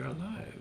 are alive.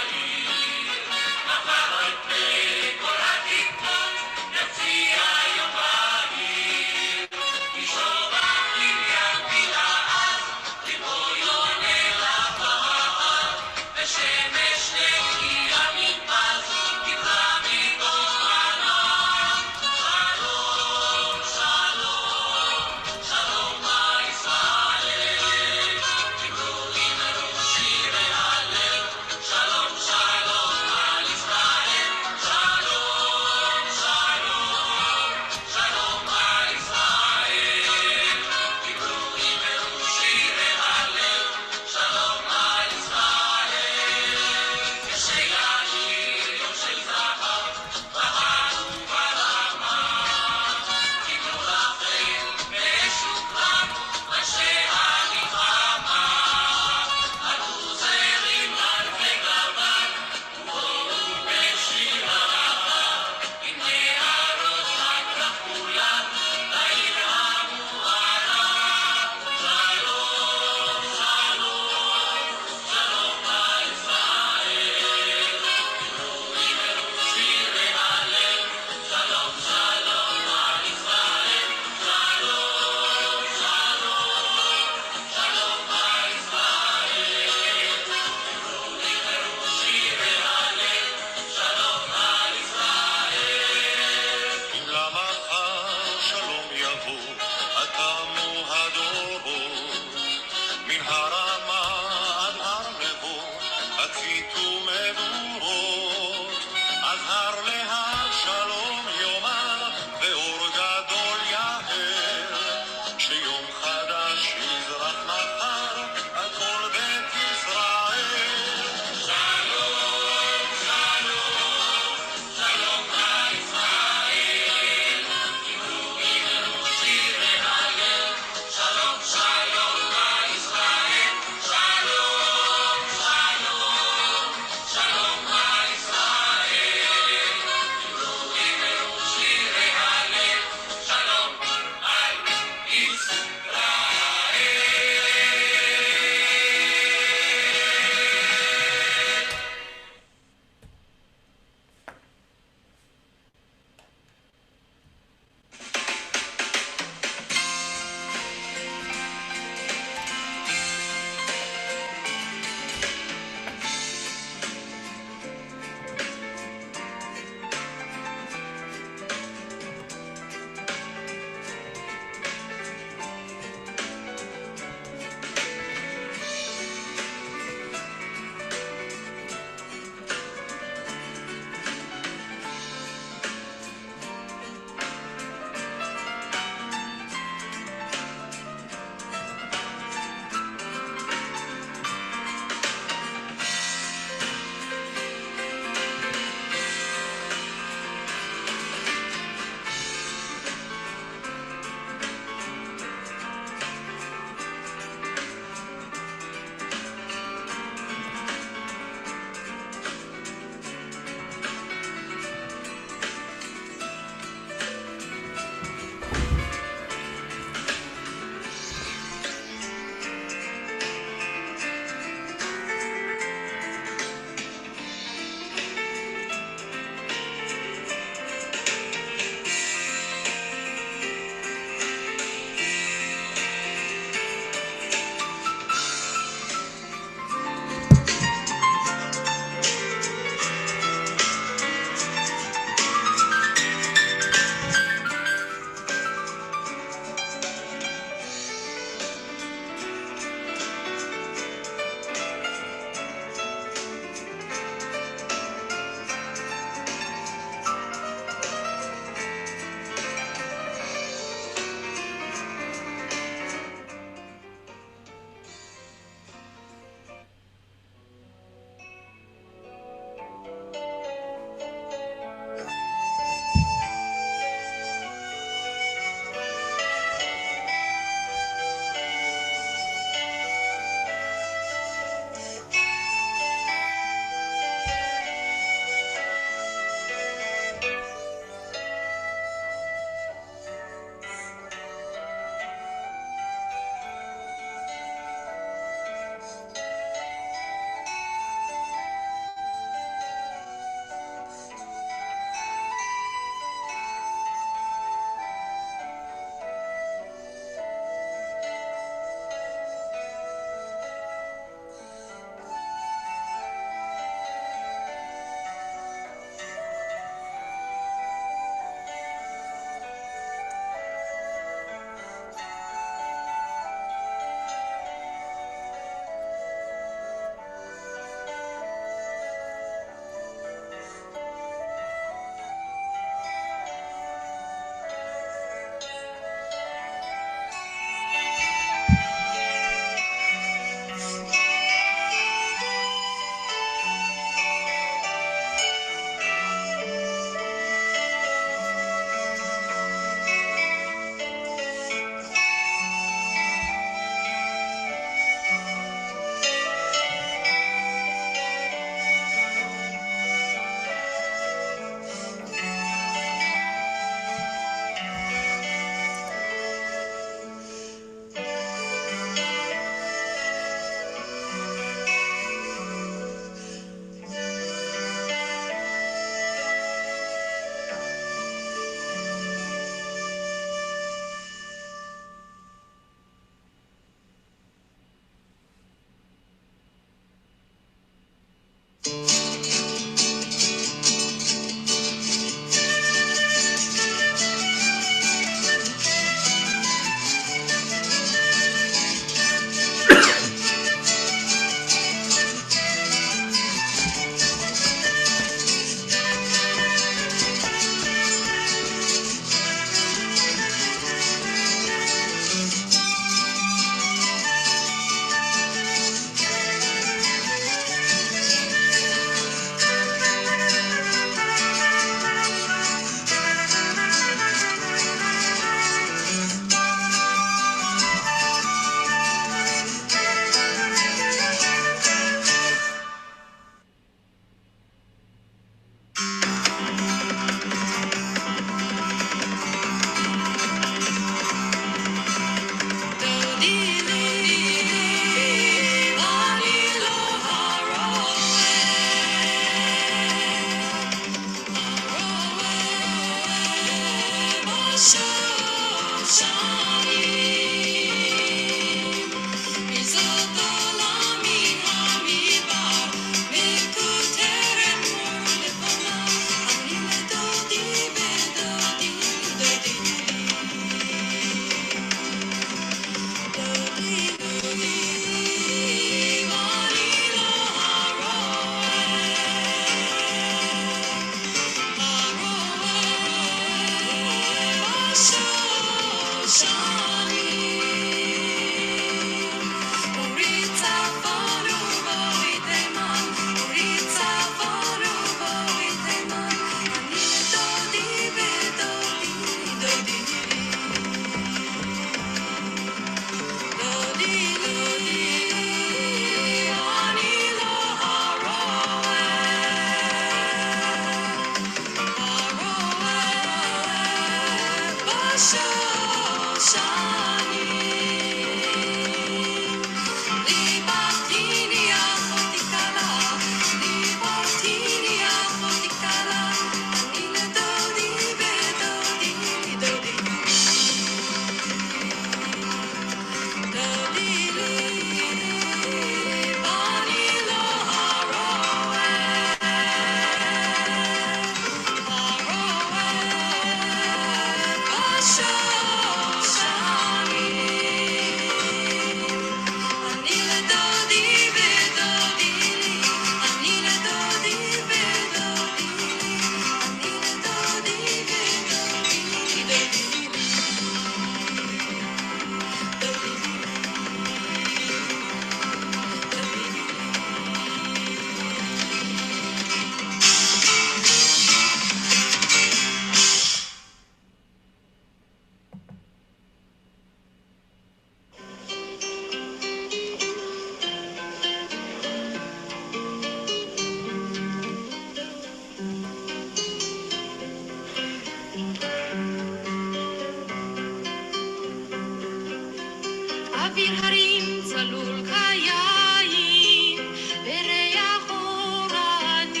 אוויר הרים צלול כיין, בריח אורנים,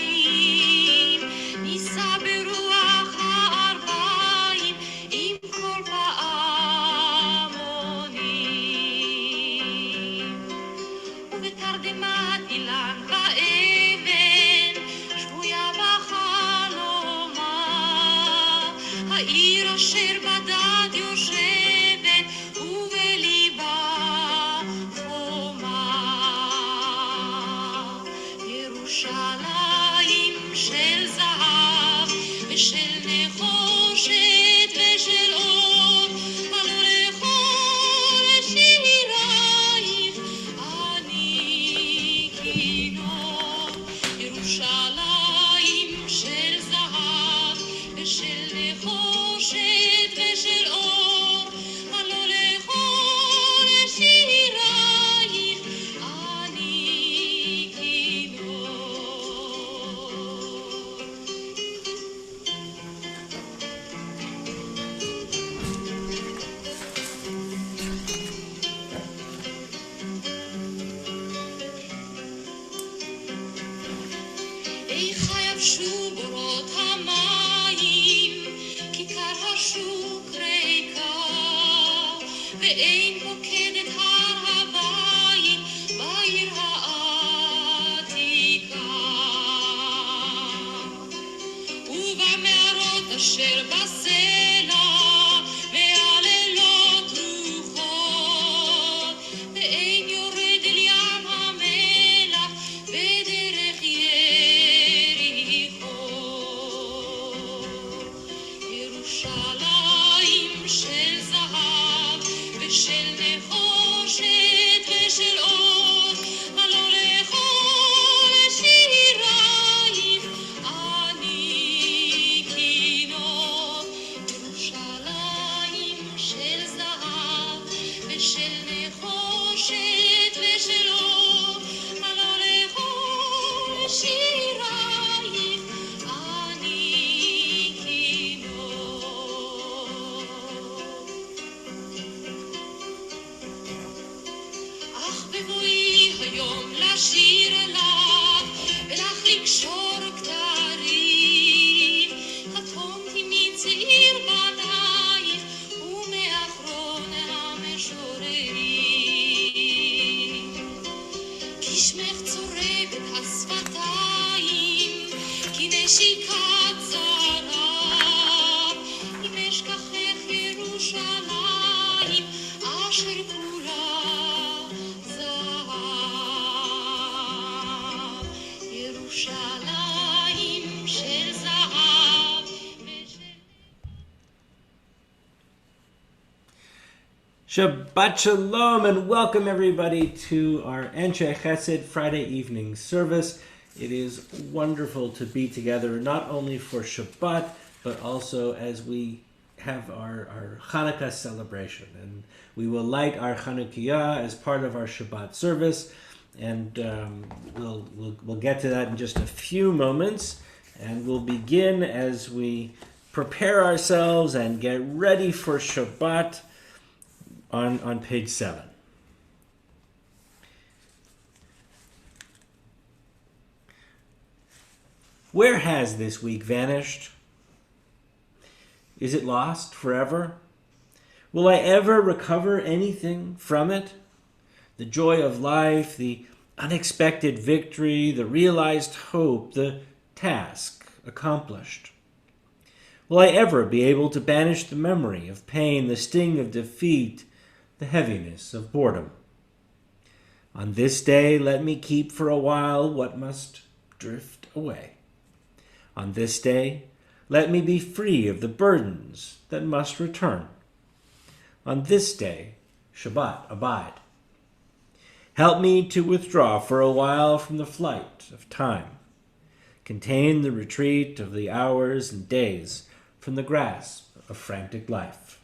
נישא ברוח הערביים עם כל פעמונים. ובתרדמת אילן ואבן, שבויה בחלומה, העיר אשר בדד יושבת ובליבה ירושלים של זהב ושל נחושת ושל אור, עלו לכל שירייך אני כינור. ירושלים של זהב ושל נחושת ושל אור, עלו לכל שירייך אני איכה יבשו בורות המים, כיכר השוק ריקה, ואין פוקדת הר הבית בעיר העתיקה. ובמערות אשר בסלע מהללות רוחות, ואין יורד אל ים המלח בדרך יריחו. ירושלים של זהב ושל נחושת ושל אור, עלו לכל שירייך אני כינור. ירושלים של זהב ושל נחושת ושל אור, עלו לכל שירייך אני כינור. אך בבואי היום לשיר לך ולך לקשור כתרים, קטונתי מצעיר בניים Shabbat Shalom and welcome everybody to our Anshe Chesed Friday evening service. It is wonderful to be together not only for Shabbat but also as we have our Hanukkah celebration. And we will light our Chanukiah as part of our Shabbat service, and we'll get to that in just a few moments. And we'll begin as we prepare ourselves and get ready for Shabbat on page 7. Where has this week vanished? Is it lost forever? Will I ever recover anything from it? The joy of life, the unexpected victory, the realized hope, the task accomplished. Will I ever be able to banish the memory of pain, the sting of defeat, the heaviness of boredom? On this day, let me keep for a while what must drift away. On this day, let me be free of the burdens that must return. On this day, Shabbat abide. Help me to withdraw for a while from the flight of time. Contain the retreat of the hours and days from the grasp of frantic life.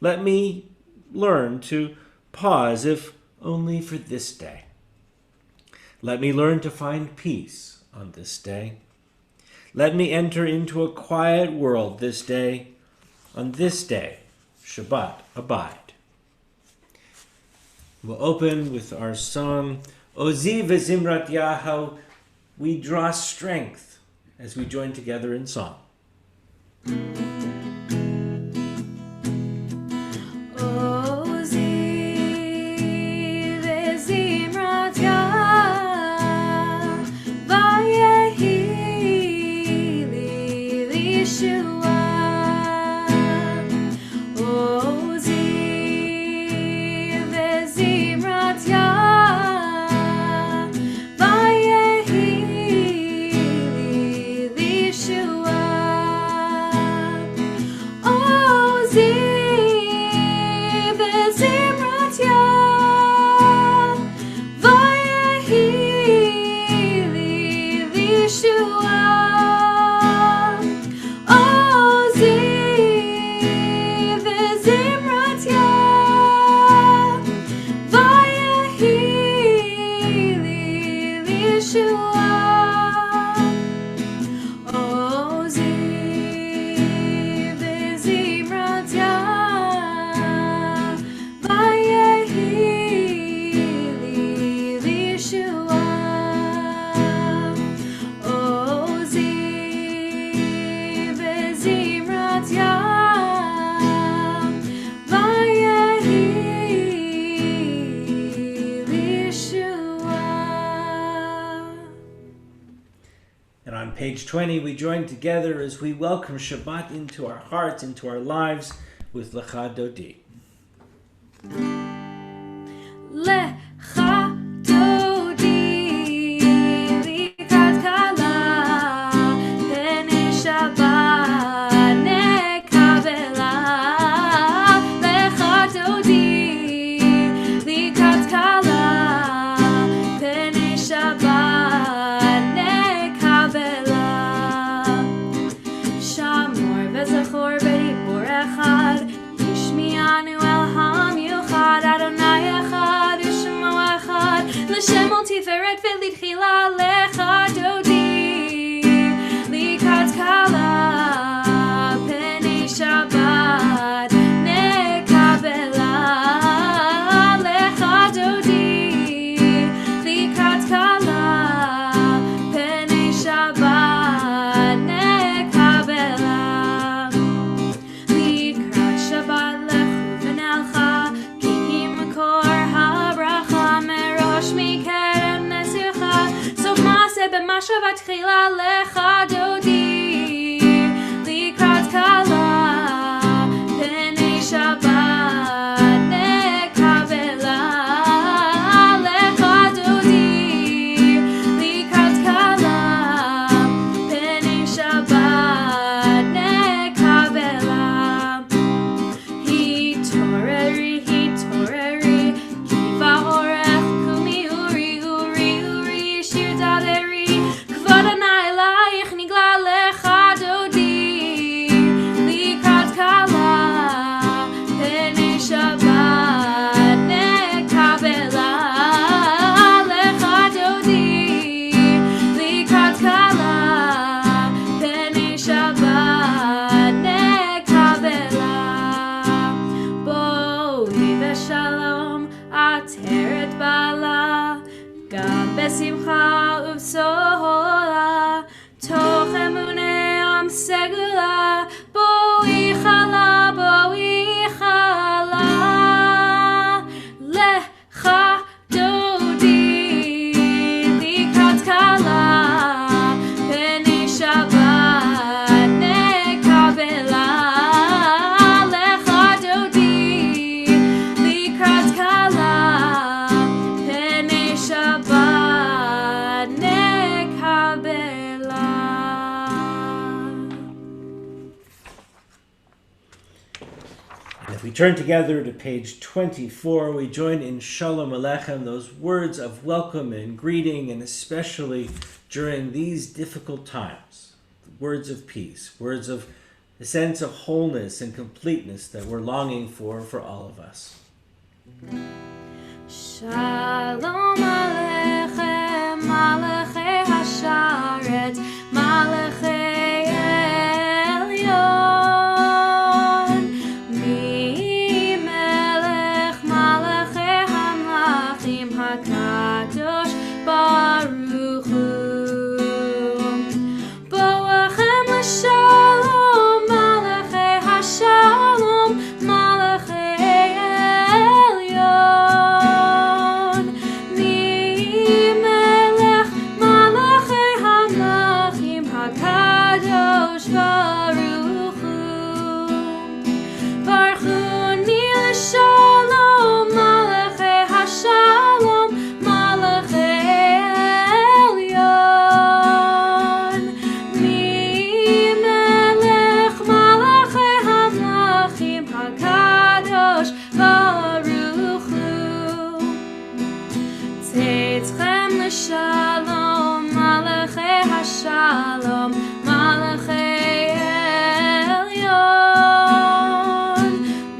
Let me learn to pause, if only for this day. Let me learn to find peace on this day. Let me enter into a quiet world this day. On this day, Shabbat abide. We'll open with our song, Ozi v'zimrat Yahu. We draw strength as we join together in song. Page 20, we join together as we welcome Shabbat into our hearts, into our lives with Lecha Dodi. Lecha Dodi, Likat Kala, Pene Shabbat Nekabela. Lecha Dodi, Likat Kala, Pene Shabbat. Adonai Echad, Yishma boi chala, lecha dodi, likrat kala, pnei Shabbat nekabela. Lecha dodi, likrat kala, pnei Shabbat nekabela. If we turn together to page 24, we join in Shalom Aleichem, those words of welcome and greeting, and especially during these difficult times, words of peace, words of a sense of wholeness and completeness that we're longing for all of us. Shalom Aleichem, Malachei Hasharet, Malachei Elyon, Mi Melech Malachei Hamlachim HaKadosh Baruch Hu. Boachem l'shalom, Malachei Hashalom, Malachei Elyon, Mi Melech Malachei Hamlachim HaKadosh Baruch Hu. Baruchuni l'shalom, Malachei Hashalom, Malachei Elyon, Mi Melech Malachei Hamlachim HaKadosh Baruch Hu. Tzedchem l'shalom, Malachei Hashalom, Malachei Elyon,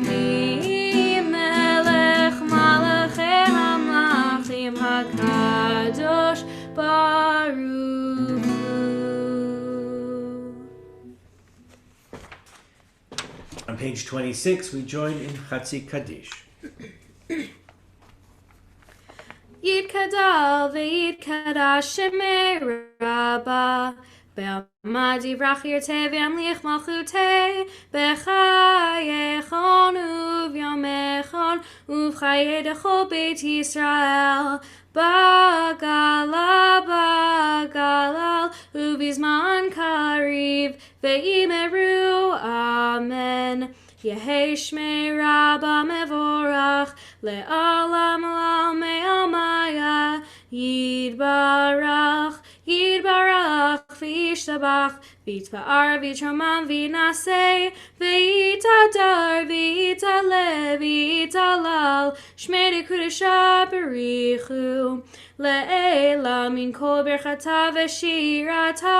Mi Melech Malachei Hamlachim HaKadosh Baruch Hu. On page 26, we join in Chatzi Kaddish. Yitgadal v'yitkadash shemei Rabbah, be'amad yivrach yirteh v'yamlich malchuteh, b'chayechon u'v'yomechon u'v'chayedecho beit Yisrael, b'galal u'bizman kariv ve'imeru amen. Yehei shmei Rabbah mevorach le'alam lal me'amaya, yidbarach v'yishtabach v'yitpa'ar v'yitromam v'yinaseh v'yitadar v'yitaleh v'yitalal shmei dekudesha berichu le'ela min kol berchata v'shirata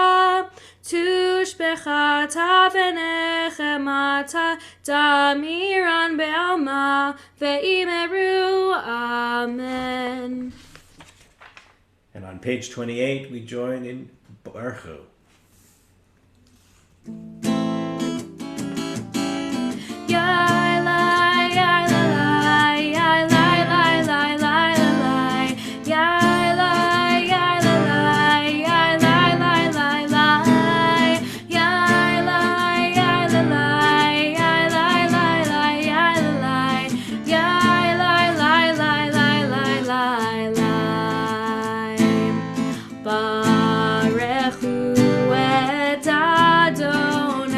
tushbechata v'nechemata damiran be'alma ve'imeru amen. And on page 28, we join in Baruch Hu. Baruch Hu et Adonai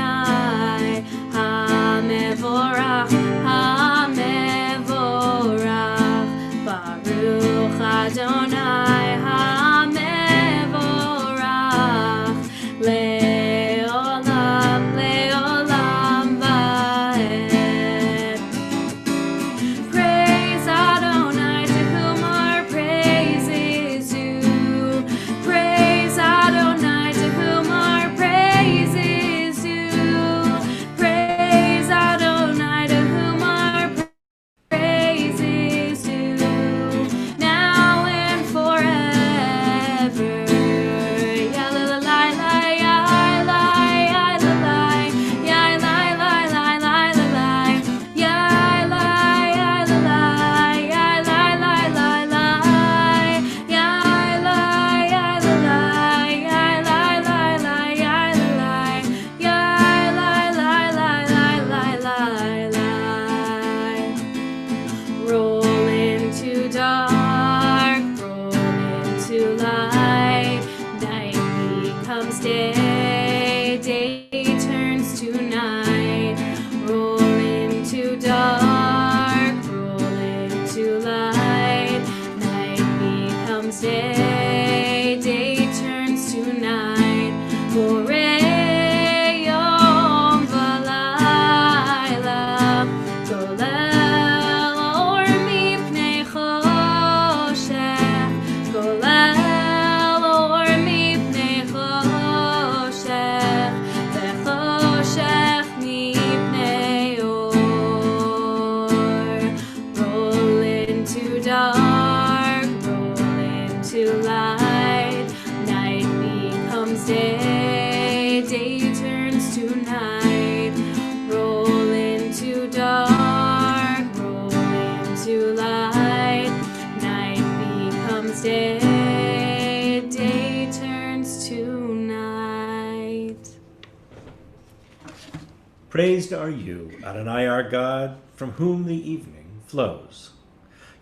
Praised are you, Adonai our God, from whom the evening flows.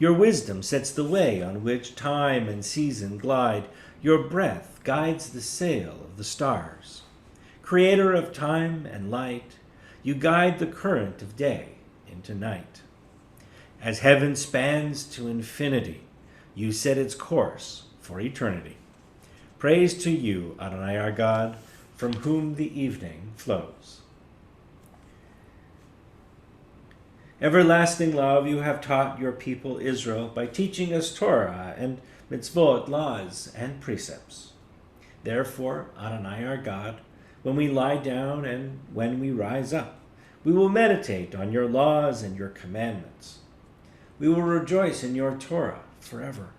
Your wisdom sets the way on which time and season glide. Your breath guides the sail of the stars. Creator of time and light, you guide the current of day into night. As heaven spans to infinity, you set its course for eternity. Praise to you, Adonai our God, from whom the evening flows. Everlasting love, you have taught your people Israel by teaching us Torah and mitzvot, laws, and precepts. Therefore, Adonai our God, when we lie down and when we rise up, we will meditate on your laws and your commandments. We will rejoice in your Torah forever.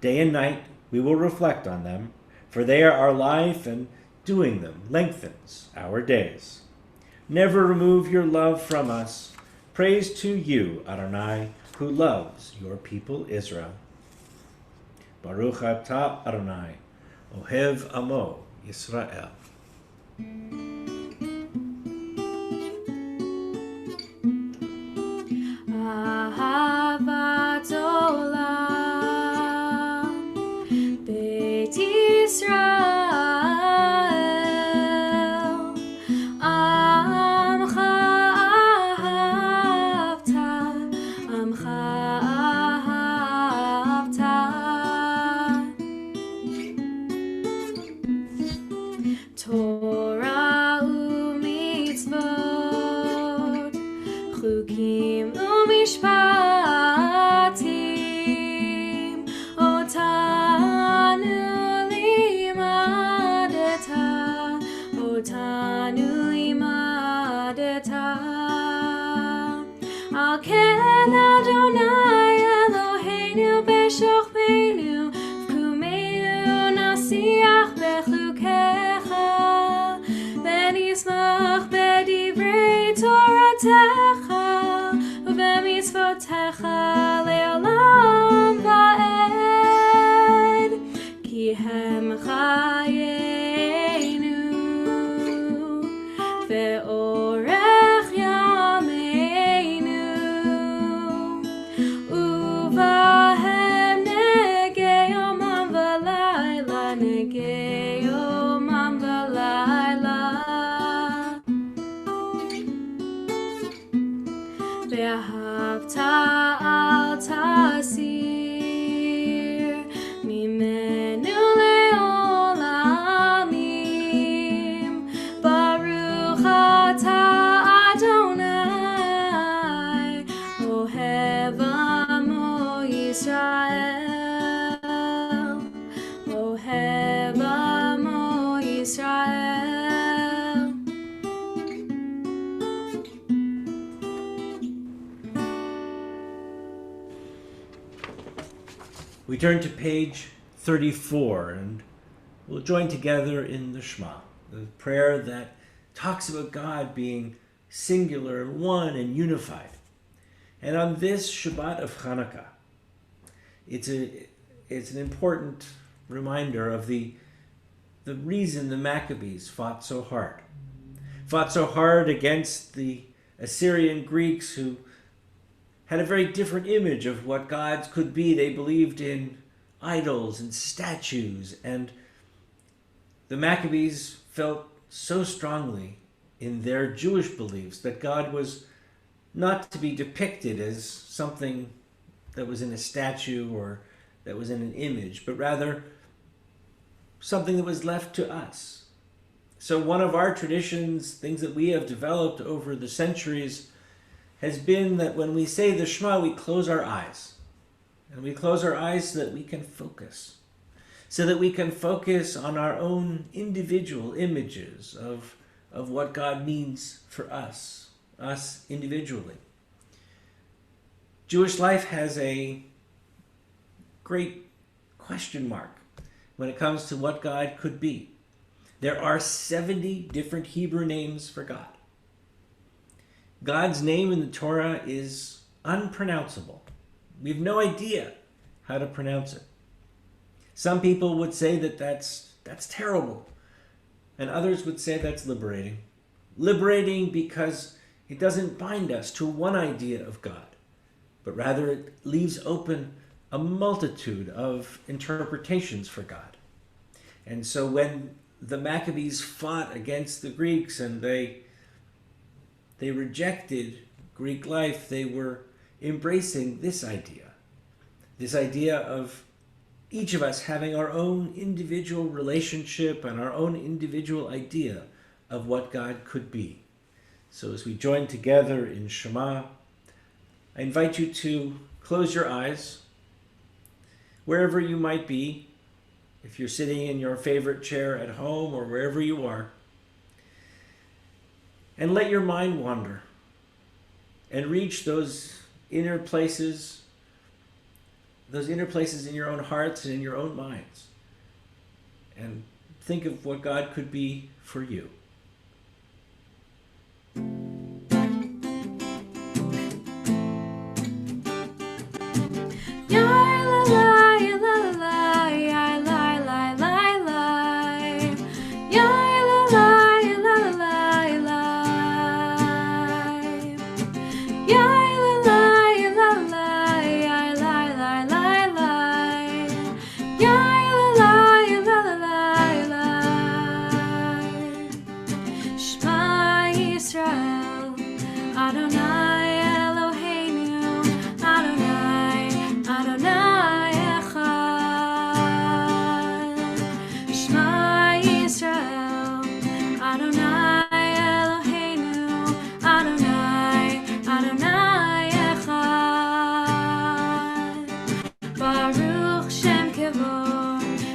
Day and night we will reflect on them, for they are our life, and doing them lengthens our days. Never remove your love from us. Praise to you, Adonai, who loves your people Israel. Baruch atah Adonai, Ohev Amo Yisrael. Ahavat olam, Beit Yisrael, Amcha ahavta, Amcha ahavta. Torah u'mitzvot, chukim u'mishpatim, otanu limadeta. Al ken Adonai Eloheinu b'shochbeinu, v'kumeinu nasiach b'chukecha, v'nismach b'divrei Toratecha, u'b'mitzvotecha le'olam va'ed, ki hem chayenu, ve'orech yameinu, uvahem negei yomam v'layla, negei yomam v'layla. Ve'ahavta al tasir mimenu le'olamim. Baruch atah Adonai, Ohev Amo Yisrael, Ohev Amo Yisrael. We turn to page 34 and we'll join together in the Shema, the prayer that talks about God being singular, one, and unified. And on this Shabbat of Hanukkah, it's an important reminder of the reason the Maccabees fought so hard. Fought so hard against the Assyrian Greeks who had a very different image of what gods could be. They believed in idols and statues, and the Maccabees felt so strongly in their Jewish beliefs that God was not to be depicted as something that was in a statue or that was in an image, but rather something that was left to us. So one of our traditions, things that we have developed over the centuries, has been that when we say the Shema, we close our eyes. And we close our eyes so that we can focus. So that we can focus on our own individual images of what God means for us individually. Jewish life has a great question mark when it comes to what God could be. There are 70 different Hebrew names for God. God's name in the Torah is unpronounceable. We have no idea how to pronounce it. Some people would say that that's terrible, and others would say that's liberating. liberating because it doesn't bind us to one idea of God, but rather it leaves open a multitude of interpretations for God. And so when the Maccabees fought against the Greeks and they rejected Greek life, they were embracing this idea of each of us having our own individual relationship and our own individual idea of what God could be. So as we join together in Shema, I invite you to close your eyes wherever you might be, if you're sitting in your favorite chair at home or wherever you are, and let your mind wander and reach those inner places in your own hearts and in your own minds, and think of what God could be for you.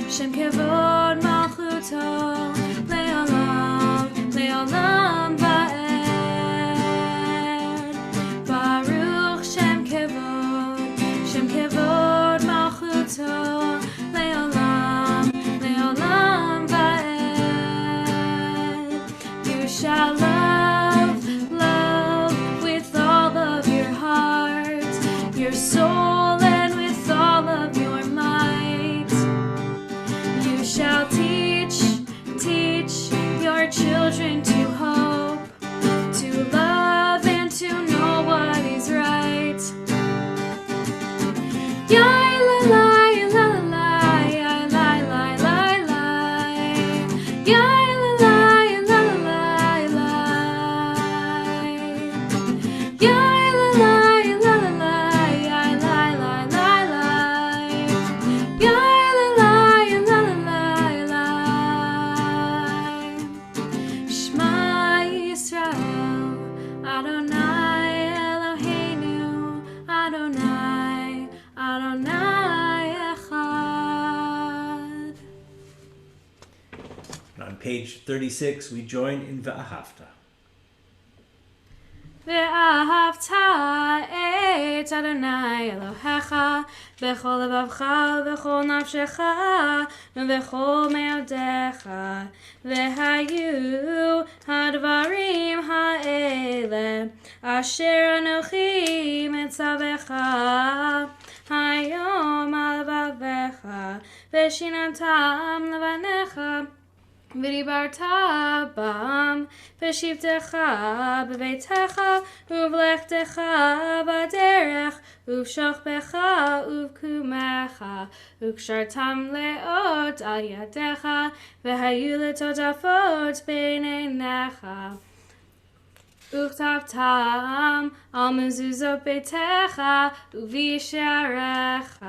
Shem kevod malchuto leolam leolam va'ed. Baruch Shem kevod malchuto leolam leolam va'ed. You shall love with all of your heart, your soul, and with all of your might. You shall teach your children to hope, to love, and to know what is right. Yai la la la la yai la la la la yai la la la la la yai la la la la yai la la la la yai la la la la Shema Yisrael Adonai Eloheinu Adonai Adonai Echad. And on page 36, we join in Ve'ahavta. ואהבת את אדוני אלוהיך בכל לבבך ובכל נפשך ובכל מאודיך. והיו הדברים האלה אשר אנוכי מצווך היום על לבביך ושיננתם לבניך. ודיברת בם בשבתך בביתך ובלכתך בדרך ובשוכבך ובקומך וקשרתם לאות על ידיך והיו לטוטפות בין עיניך וכתבתם על מזוזות ביתך ובשעריך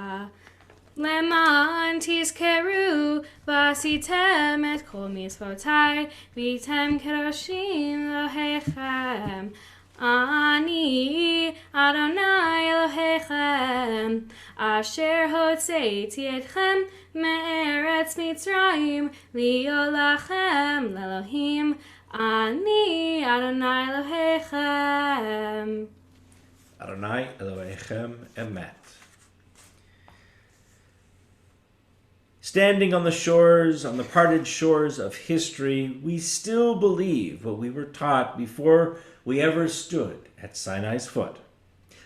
למען תזכרו ועשיתם את כל מצוותיי והייתם קדושים לאלוהיכם. אני אדוני אלוהיכם אשר הוצאתי אתכם מארץ מצרים להיות לכם לאלוהים. אני אדוני אלוהיכם. Adonai Elohechem Emet. Standing on the parted shores of history, we still believe what we were taught before we ever stood at Sinai's foot.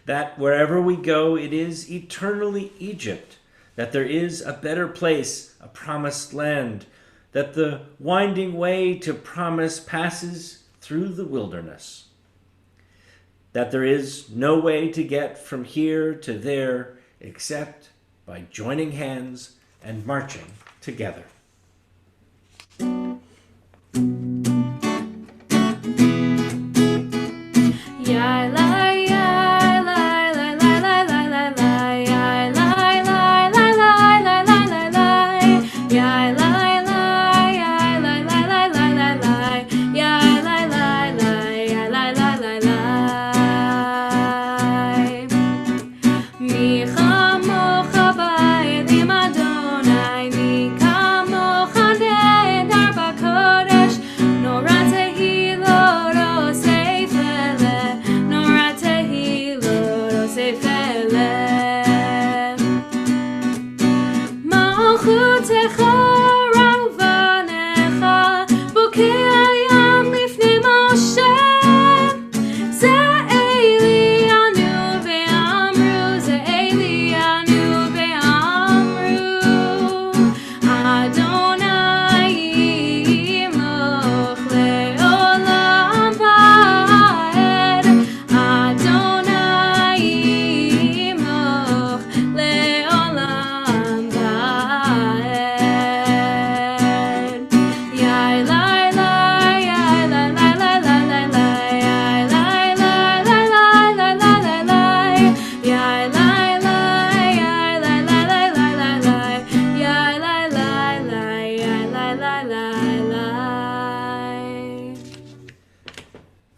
That wherever we go, it is eternally Egypt, that there is a better place, a promised land, that the winding way to promise passes through the wilderness. That there is no way to get from here to there except by joining hands and marching together.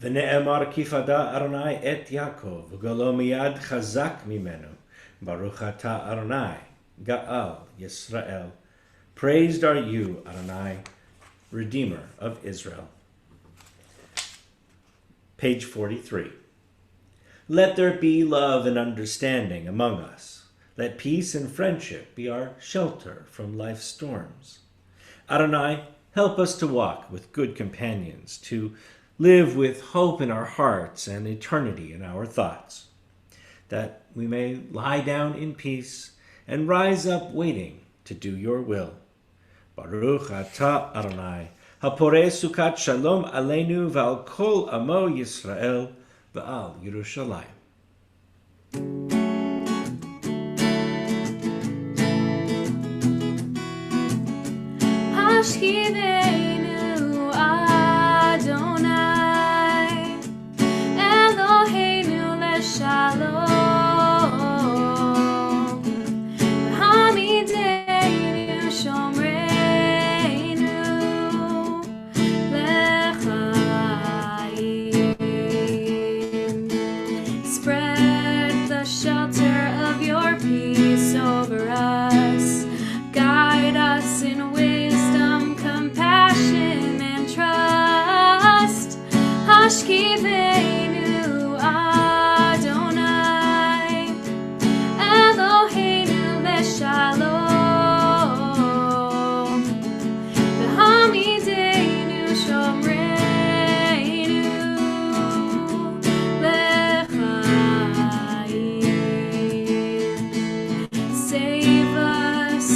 ונאמר כי פדה אדוני את יעקב וגלו מיד חזק ממנו. ברוך אתה אדוני גאל Yisrael. Praised are you, Adonai, Redeemer of Israel. Page 43. Let there be love and understanding among us. Let peace and friendship be our shelter from life's storms. Adonai, help us to walk with good companions, to live with hope in our hearts and eternity in our thoughts, that we may lie down in peace and rise up waiting to do your will. Baruch atah Adonai, haporeh sukat shalom aleinu v'al kol amo Yisrael v'al Yerushalayim. Hashkiveinu Adonai, Eloheinu leshalom, Hamideinu shomreinu lechaim. Spread the shelter of your peace over us. Guide us in wisdom, compassion, and trust. Hashkiveinu Adonai, Eloheinu leshalom, v'hamideinu shomreinu lechaim. Save us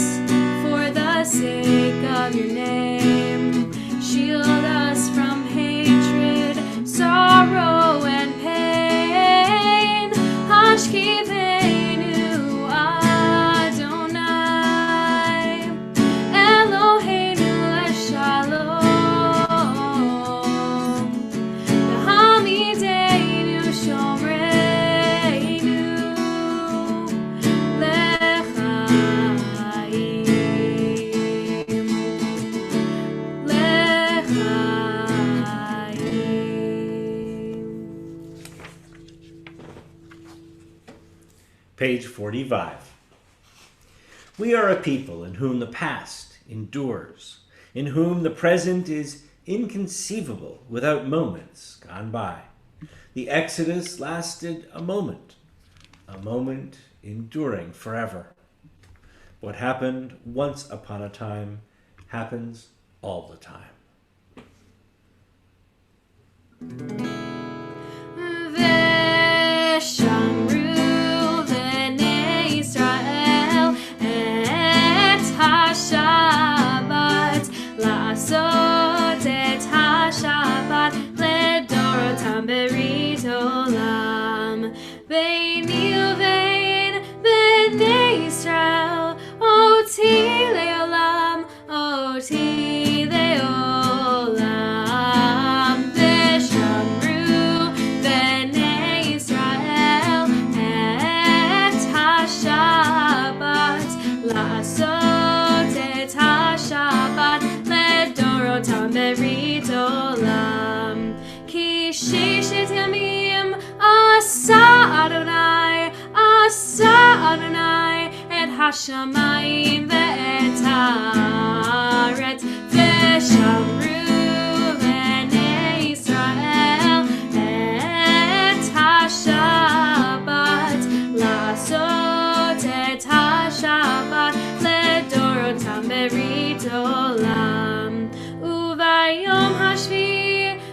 for the sake of your name. Shield us from hatred, sorrow, and pain. Hashkiveinu Adonai, Eloheinu leshalom, v'hamideinu shomreinu Page 45. We are a people in whom the past endures, in whom the present is inconceivable without moments gone by. The Exodus lasted a moment enduring forever. What happened once upon a time happens all the time. Veshamru v'nei Yisrael et HaShabbat, la'asot et HaShabbat olam. Beini uvein bnei Yisrael, oti leolam, oti leolam. V'shamru bnei Yisrael et ha-Shabbat, la'asot et ha-Shabbat ledorotam berit olam. Ki sheshet yamim asa Adonai et hashamayim ve'et haaretz. V'shamru bnei Yisrael et ha-Shabbat, la'asot et ha-Shabbat ledorotam berit olam. Uvayom hashvi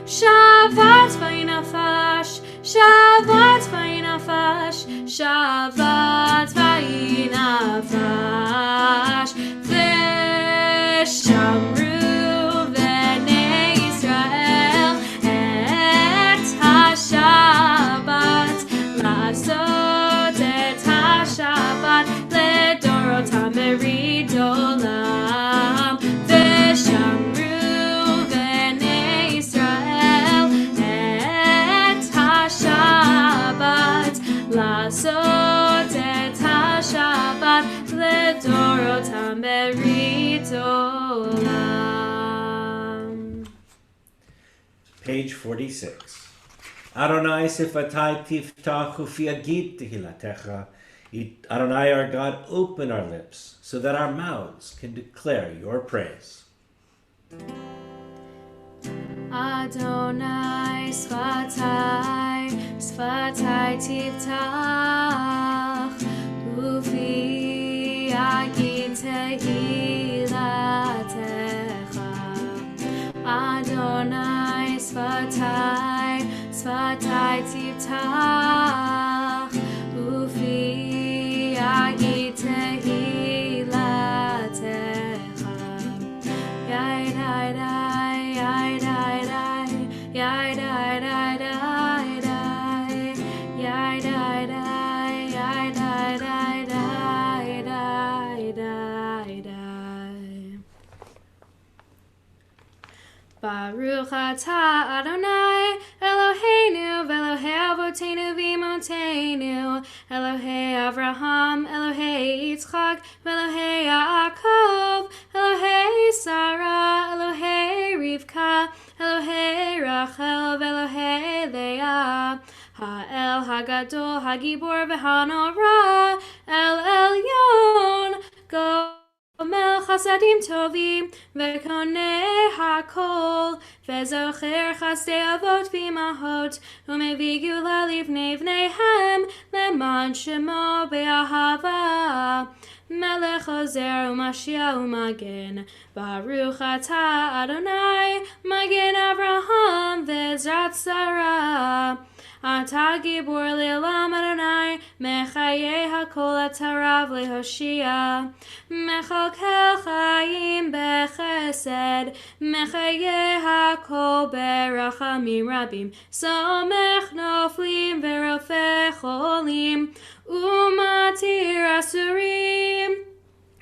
Shabbat vayinafash, Shabbat vayinafash, Shabbat vayinafash. V'shamru bnei Yisrael et ha-Shabbat, la'asot et ha-Shabbat ledorotam berit olam. V'shamru bnei Yisrael et ha-Shabbat, la'asot et ha-Shabbat ledorotam berit olam. Page 46. Adonai sifatai tiftach ufi agit tehilatecha. Adonai our God, open our lips so that our mouths can declare your praise. Adonai sfatai, sfatai tiftach, ufi agit tehilatecha. Adonai sfatai, sfatai tiftach, ufi agit tehilatecha. Yai dai dai, yai dai dai, yai dai dai dai dai, yai dai dai, yai dai dai dai dai dai dai. Baruch atah Adonai Eloheinu v'Elohei Avotenu v'Imotenu, Elohei Avraham, Elohei Yitzchak, v'Elohei Yaakov, Elohei Sarah, Elohei Rivka, Elohei Rachel, v'Elohei Leah, Ha'el Hagadol, Hagibor v'Hanora, El Elyon, Gomel Chasadim Tovim, v'Konei Hakol, v'Zocher Chasdei Avot v'Imahot, u'mevii Geula livnei v'neihem, leman Shemo be'ahava. Melech Ozer u'Mashiach u'Magen, Baruch atah Adonai, Magen Avraham v'Ezrat Sarah. Atah Gibor le'olam Adonai, Mechayeh hakol atarav lehoshia. Mechalkel chayim bechesed, Mechayeh hakol berachamim rabim. Somech noflim v'rofeh cholim, u'matir asurim.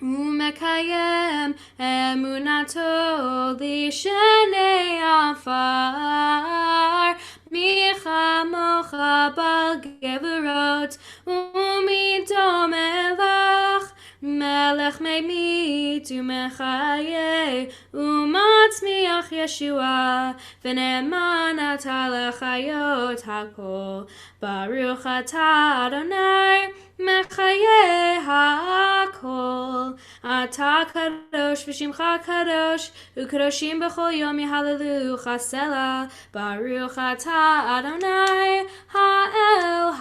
Umekayem emunato lishenei afar. Michamocha bal geverot umidom elach. Melech meimit umechaye umatzmiach Yeshua. V'ne'eman atah lechayot hakol. Baruch atah Adonai Mechaye hakol. Atah kadosh v'shimcha kadosh, u'kadoshim b'chol yom yihalelu chasela. Baruch atah Adonai ha'el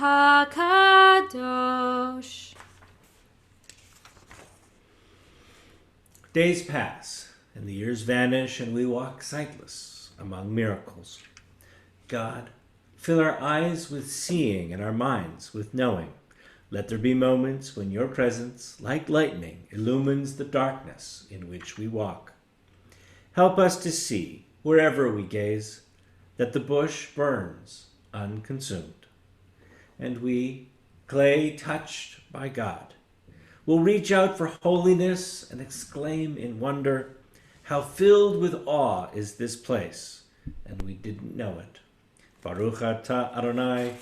hakadosh. Days pass, and the years vanish, and we walk sightless among miracles. God, fill our eyes with seeing and our minds with knowing. Let there be moments when your presence, like lightning, illumines the darkness in which we walk. Help us to see, wherever we gaze, that the bush burns unconsumed. And we, clay touched by God, will reach out for holiness and exclaim in wonder, how filled with awe is this place, and we didn't know it. Baruch atah Adonai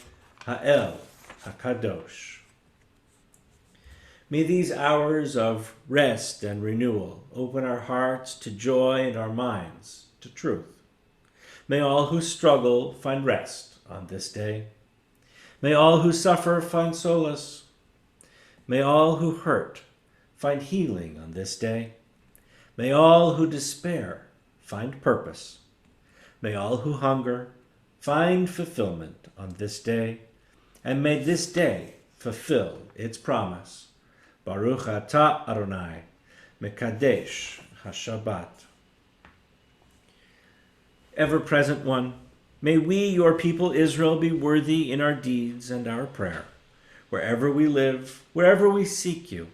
Ha'el HaKadosh. May these hours of rest and renewal open our hearts to joy and our minds to truth. May all who struggle find rest on this day. May all who suffer find solace. May all who hurt find healing on this day. May all who despair find purpose. May all who hunger find fulfillment on this day. And may this day fulfill its promise. Baruch atah Adonai, Mekadesh HaShabbat. Ever-present one, may we, your people Israel, be worthy in our deeds and our prayer, wherever we live, wherever we seek you,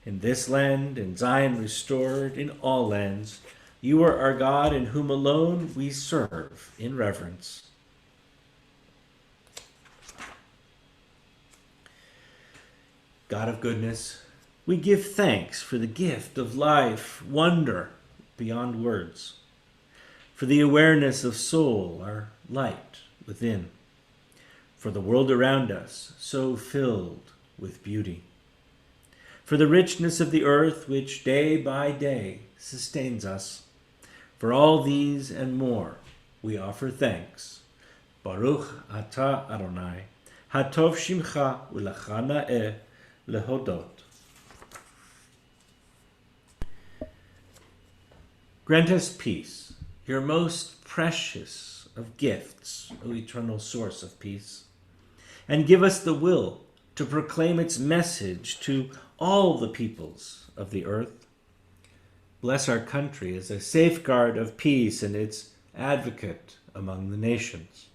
in this land, in Zion restored, in all lands. You are our God, in whom alone we serve in reverence. God of goodness, we give thanks for the gift of life, wonder beyond words, for the awareness of soul, our light within, for the world around us so filled with beauty, for the richness of the earth which day by day sustains us. For all these and more we offer thanks. Baruch atah Adonai, hatov shimcha u'lecha na'eh lehodot. Grant us peace, your most precious of gifts, O eternal source of peace, and give us the will to proclaim its message to all the peoples of the earth. Bless our country as a safeguard of peace and its advocate among the nations.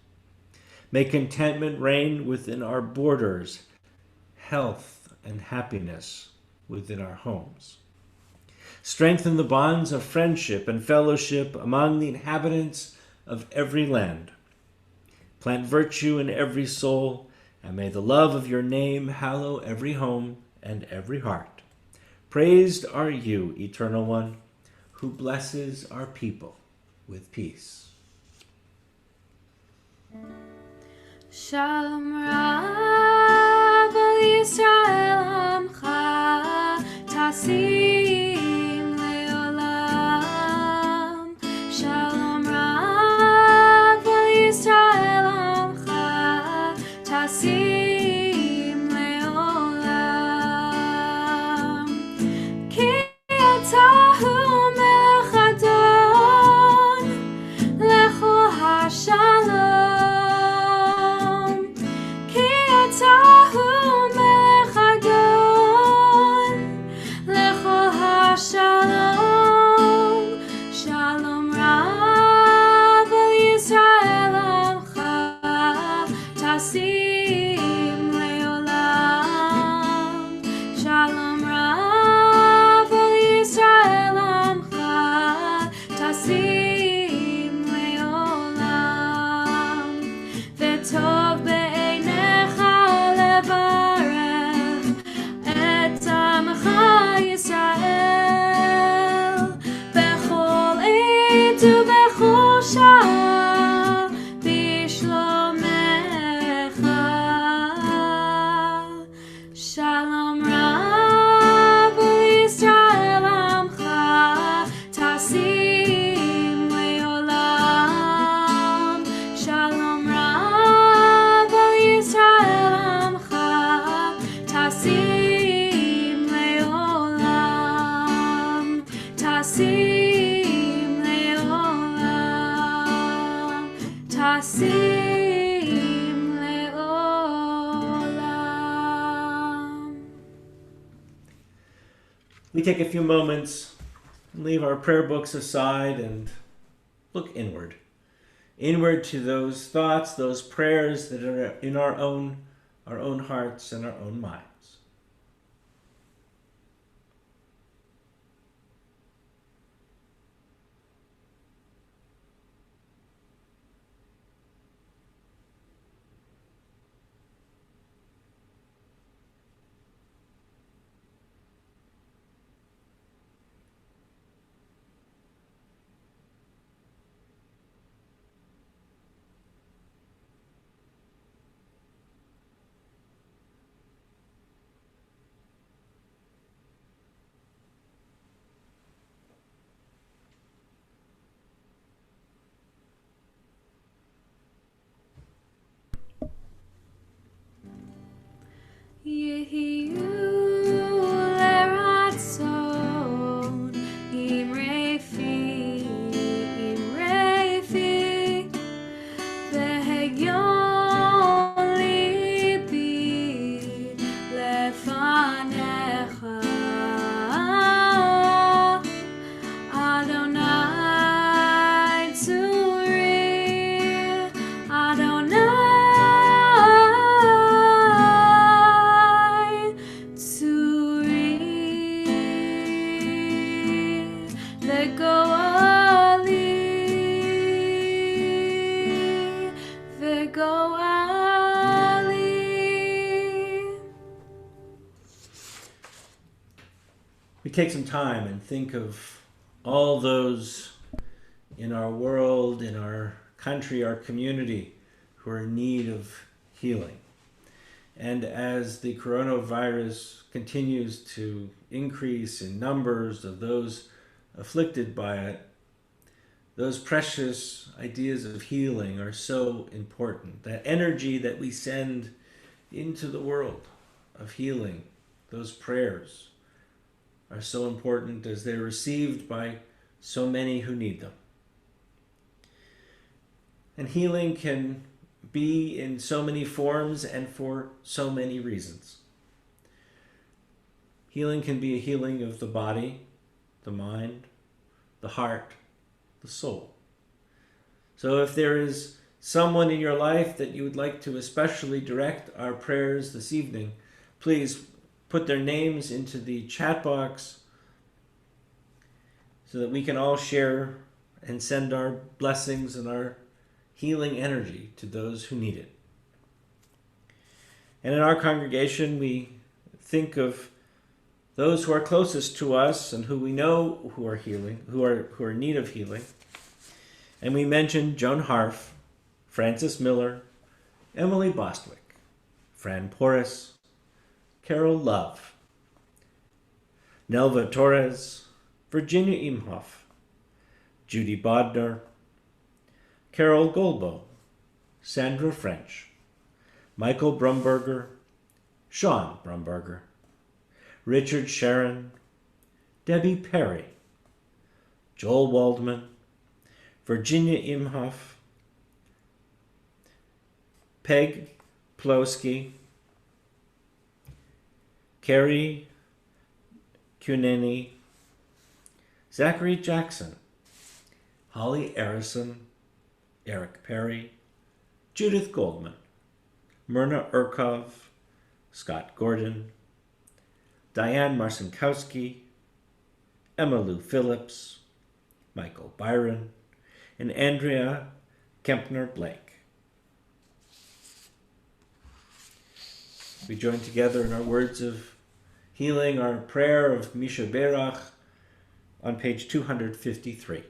May contentment reign within our borders, health and happiness within our homes. Strengthen the bonds of friendship and fellowship among the inhabitants of every land. Plant virtue in every soul, and may the love of your name hallow every home and every heart. Praised are you, Eternal One, who blesses our people with peace. Shalom Rav al Yisrael Amcha Tasim Leolam. Shalom Rav al Yisrael Amcha Tasim Leolam. Ki atahu melech Adon lecho hashalom. Shalom Rav Yisrael Amcha Tasim Leolam. Shalom Rav Yisrael Amcha Tasim Leolam. Tasim Leolam. Tasim. We take a few moments and leave our prayer books aside and look inward. Inward to those thoughts, those prayers that are in our own hearts and our own minds. we take some time and think of all those in our world, in our country, our community, who are in need of healing. And as the coronavirus continues to increase in numbers of those afflicted by it, those precious ideas of healing are so important. That energy that we send into the world of healing, those prayers, are so important as they're received by so many who need them. And healing can be in so many forms and for so many reasons. Healing can be a healing of the body, the mind, the heart, the soul. So if there is someone in your life that you would like to especially direct our prayers this evening, please put their names into the chat box so that we can all share and send our blessings and our healing energy to those who need it. And in our congregation, we think of those who are closest to us and who we know who are healing, who are in need of healing. And we mention Joan Harf, Frances Miller, Emily Bostwick, Fran Porras, Carol Love, Nelva Torres, Virginia Imhoff, Judy Bodnar, Carol Golbo, Sandra French, Michael Brumberger, Sean Brumberger, Richard Sharon, Debbie Perry, Joel Waldman, Virginia Imhoff, Peg Plowski, Carrie Cuneni, Zachary Jackson, Holly Arison, Eric Perry, Judith Goldman, Myrna Urkov, Scott Gordon, Diane Marcinkowski, Emma Lou Phillips, Michael Byron, and Andrea Kempner-Blake. We join together in our words of healing, our prayer of Misha Berach on page 253.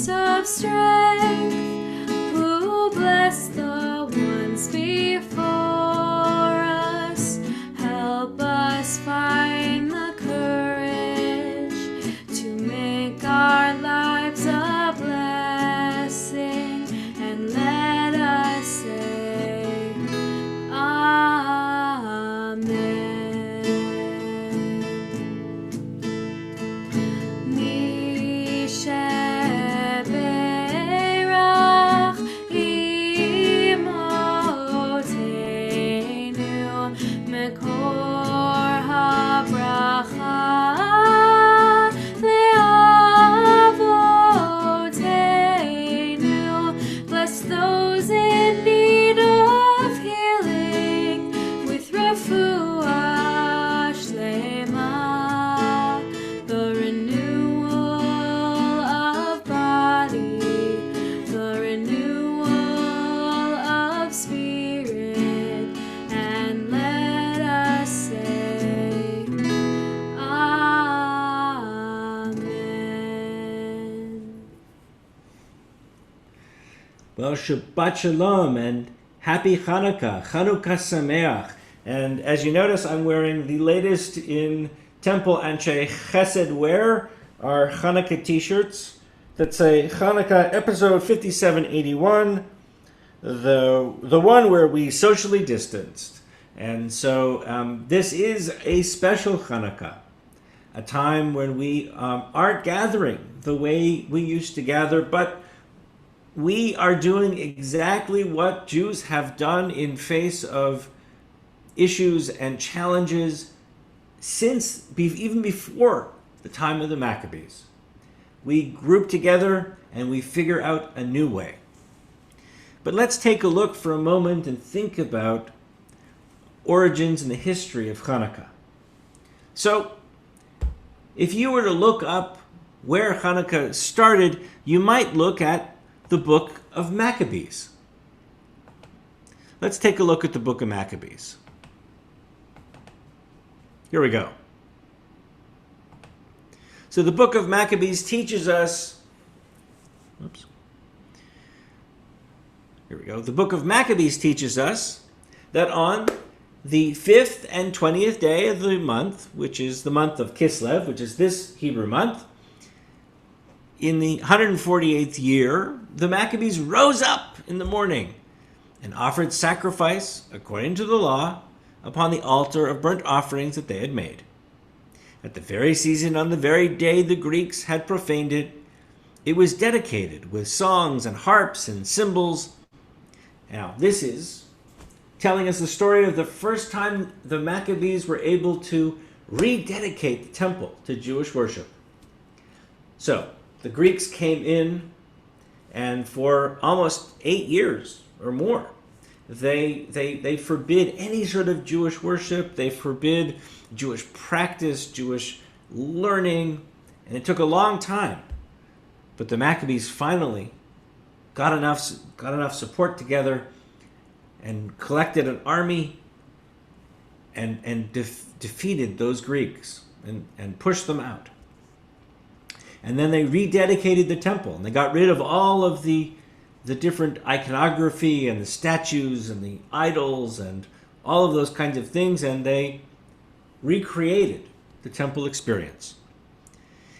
Of strength, who bless the ones before us, help us find the courage to make our lives a blessing, and let us say Amen. Well, Shabbat Shalom and Happy Hanukkah, Chanukah Sameach. And as you notice, I'm wearing the latest in Temple Anshe Chesed wear, our Hanukkah t-shirts that say Hanukkah episode 5781, the one where we socially distanced. And so this is a special Hanukkah, a time when we aren't gathering the way we used to gather, but we are doing exactly what Jews have done in face of issues and challenges since, even before the time of the Maccabees. We group together and we figure out a new way. But let's take a look for a moment and think about origins and the history of Hanukkah. So, if you were to look up where Hanukkah started, you might look at the book of Maccabees. Let's take a look at the book of Maccabees. Here we go. So the book of Maccabees teaches us, here we go. The book of Maccabees teaches us that on the 5th and 20th day of the month, which is the month of Kislev, which is this Hebrew month, in the 148th year, the Maccabees rose up in the morning and offered sacrifice, according to the law, upon the altar of burnt offerings that they had made. At the very season, on the very day the Greeks had profaned it, it was dedicated with songs and harps and cymbals. Now, this is telling us the story of the first time the Maccabees were able to rededicate the temple to Jewish worship. So, the Greeks came in, and for almost 8 years or more, they forbid any sort of Jewish worship. They forbid Jewish practice, Jewish learning, and it took a long time. But the Maccabees finally got enough support together and collected an army and defeated those Greeks and pushed them out. And then they rededicated the temple, and they got rid of all of the different iconography and the statues and the idols and all of those kinds of things, and they recreated the temple experience.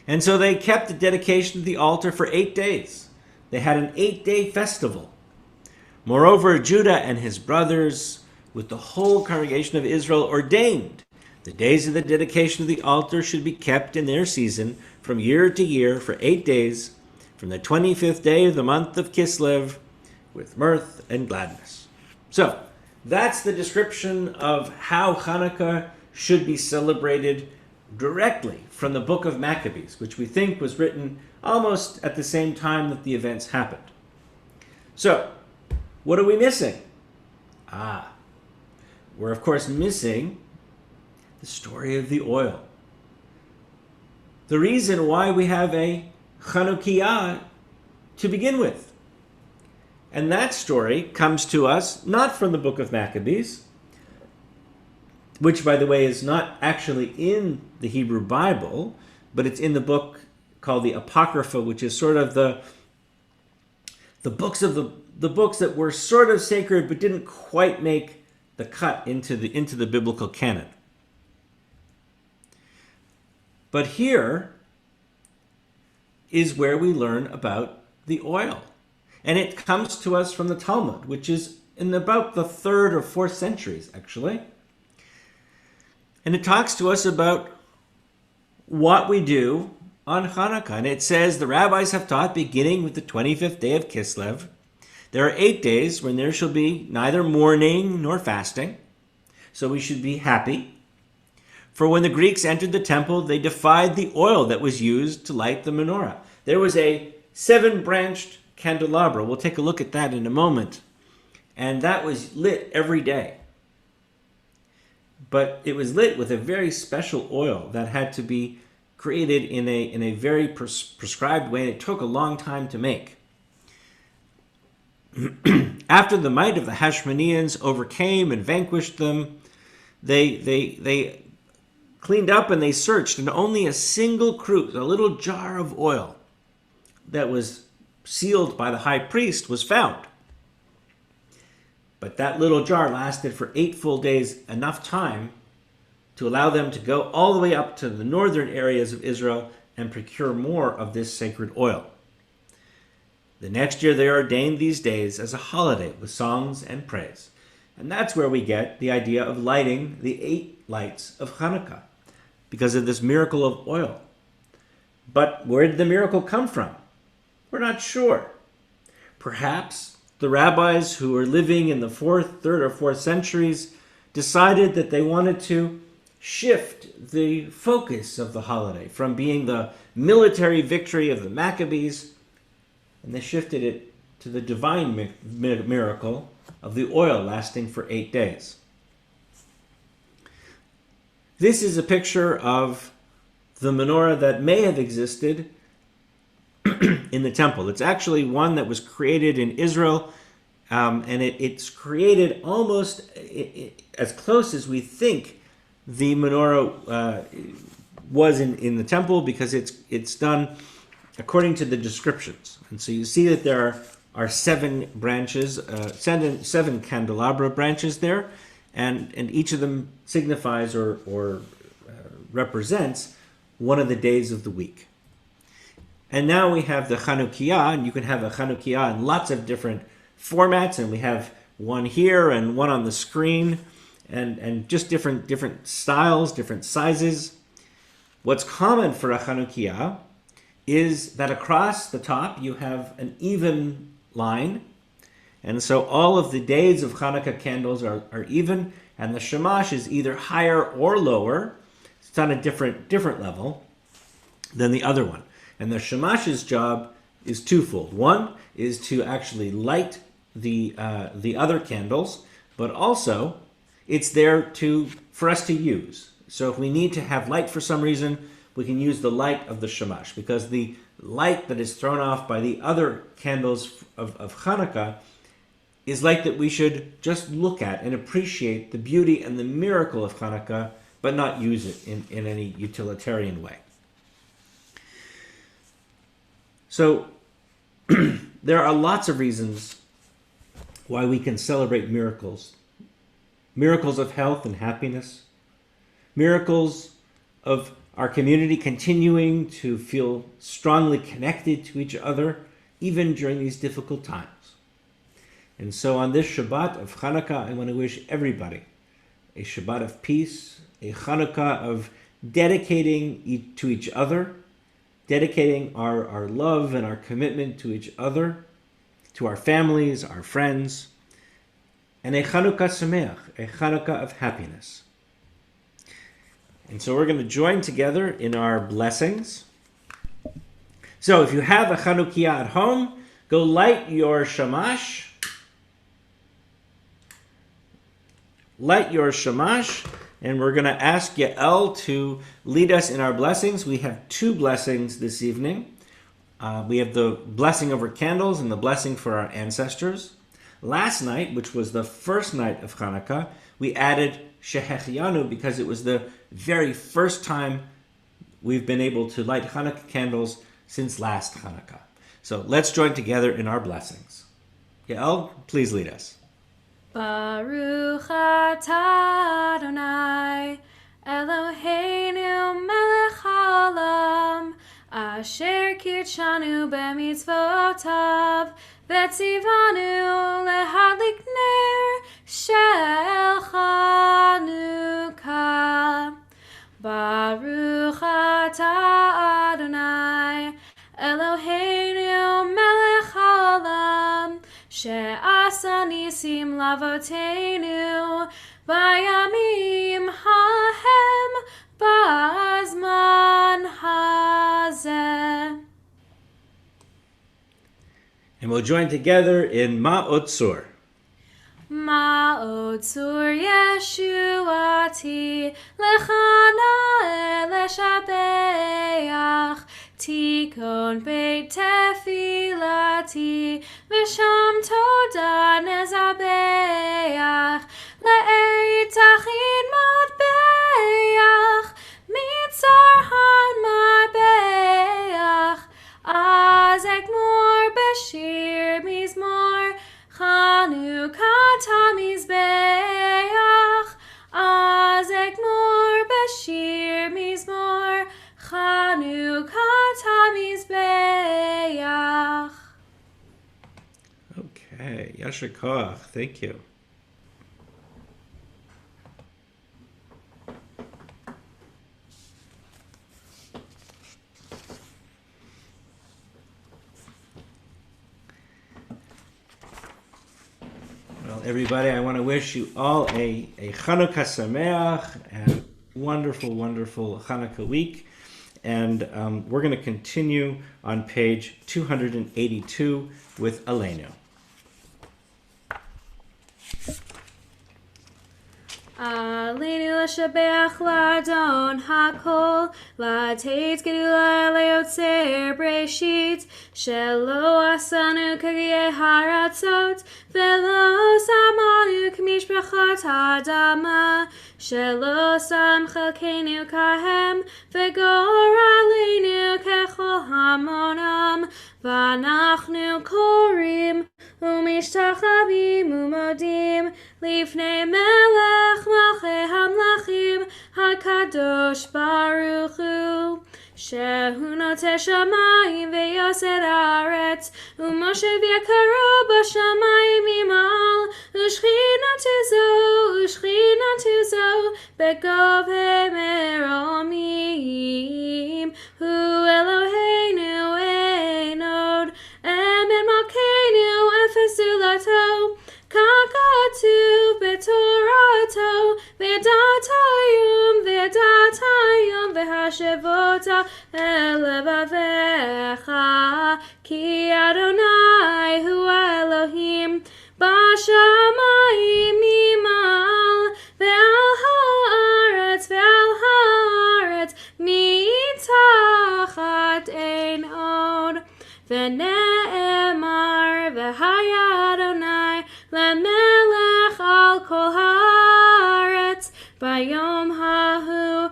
And so they kept the dedication of the altar for 8 days. They had an 8-day festival. Moreover, Judah and his brothers, with the whole congregation of Israel, ordained the days of the dedication of the altar should be kept in their season from year to year for 8 days, from the 25th day of the month of Kislev, with mirth and gladness. So, that's the description of how Hanukkah should be celebrated directly from the book of Maccabees, which we think was written almost at the same time that the events happened. So, what are we missing? We're of course missing the story of the oil. The reason why we have a Chanukiah to begin with. And that story comes to us not from the book of Maccabees, which, by the way, is not actually in the Hebrew Bible, but it's in the book called the Apocrypha, which is sort of the books that were sort of sacred but didn't quite make the cut into the biblical canon. But here is where we learn about the oil. And it comes to us from the Talmud, which is in about the 3rd or 4th centuries, actually. And it talks to us about what we do on Hanukkah. And it says, the rabbis have taught, beginning with the 25th day of Kislev, there are 8 days when there shall be neither mourning nor fasting. So we should be happy. For when the Greeks entered the temple, they defied the oil that was used to light the menorah. There was a 7-branched candelabra. We'll take a look at that in a moment. And that was lit every day. But it was lit with a very special oil that had to be created in a very prescribed way, and it took a long time to make. After the might of the Hashmoneans overcame and vanquished them, they cleaned up and they searched, and only a single cruse, a little jar of oil that was sealed by the high priest, was found. But that little jar lasted for 8 full days, enough time to allow them to go all the way up to the northern areas of Israel and procure more of this sacred oil. The next year they ordained these days as a holiday with songs and praise. And that's where we get the idea of lighting the 8 lights of Hanukkah, because of this miracle of oil. But where did the miracle come from? We're not sure. Perhaps the rabbis who were living in the 3rd or 4th centuries decided that they wanted to shift the focus of the holiday from being the military victory of the Maccabees, and they shifted it to the divine miracle of the oil lasting for 8 days. This is a picture of the menorah that may have existed in the temple. It's actually one that was created in Israel, and it's created almost as close as we think the menorah was in the temple, because it's done according to the descriptions. And so you see that there are 7 branches, 7 candelabra branches there, and each of them signifies or represents one of the days of the week. And now we have the Chanukiah, and you can have a Chanukiah in lots of different formats, and we have one here and one on the screen, and just different styles, different sizes. What's common for a Chanukiah is that across the top you have an even line, and so all of the days of Hanukkah candles are even, and the shamash is either higher or lower. It's on a different level than the other one. And the shamash's job is twofold. One is to actually light the other candles, but also it's there for us to use. So if we need to have light for some reason, we can use the light of the shamash, because the light that is thrown off by the other candles of Hanukkah is light that we should just look at and appreciate the beauty and the miracle of Hanukkah, but not use it in any utilitarian way. So there are lots of reasons why we can celebrate miracles. Miracles of health and happiness. Miracles of our community continuing to feel strongly connected to each other, even during these difficult times. And so on this Shabbat of Hanukkah, I want to wish everybody a Shabbat of peace, a Hanukkah of dedicating to each other, dedicating our love and our commitment to each other, to our families, our friends, and a Chanukah Sameach, a Chanukah of happiness. And so we're going to join together in our blessings. So if you have a Chanukiah at home, go light your shamash. Light your shamash, and we're going to ask Yael to lead us in our blessings. We have 2 blessings this evening. We have the blessing over candles and the blessing for our ancestors. Last night, which was the first night of Hanukkah, we added Shehechianu because it was the very first time we've been able to light Hanukkah candles since last Hanukkah. So let's join together in our blessings. Yael, please lead us. Baruch atah Adonai Eloheinu melech haolam asher kirshanu b'mitzvotav v'tzivanu lehadlik ner shel Chanukah. Baruch atah Adonai Eloheinu melech haolam she'asa nisim lavoteinu bayamim hahem ba'azman hazeh. And we'll join together in Ma'otzur. Ma'otzur Yeshuati lechana eleshabeach tikon beit tefilati v'sham toda nezabeach le'etachin matbeach mitzar han matbeach az egmor b'shir mizmor Chanukah tamizbeach az egmor b'shir mizmor Chanukah tamizbeach. Okay, Yasher Koach, thank you. Well, everybody, I want to wish you all a Chanukah Sameach and wonderful, wonderful Chanukah week. and we're going to continue on page 282 with Aleinu. Aleinu l'shabeach l'adon hakol, l'teit gedula leotzer breshit, shelo asanu k'rieh haratzot, velo samanu k'mishpachot ha'adama, shelo sam chalkeinu kahem, v'gor aleinu kechol hamonam, v'anachnu korim, umishtachavim umodim, lifnei melech malchei hamlachim, hakadosh baruch hu. Shehu noteh shamayim ve'yosed haaretz, u'moshe v'yakaro b'shamayim imal, u'shchinatu zo, begovei meromim, hu Eloheinu ein od, emet malkeinu efes zulato, kakatu betorato, ve'datayum ve'hashevota elevavecha, ki Adonai hu Elohim, b'shamayim imal, ve'al haaretz mitachat ein od, ve'ne'emar ve'haya Adonai lemelech al kol haaretz, bayom hahu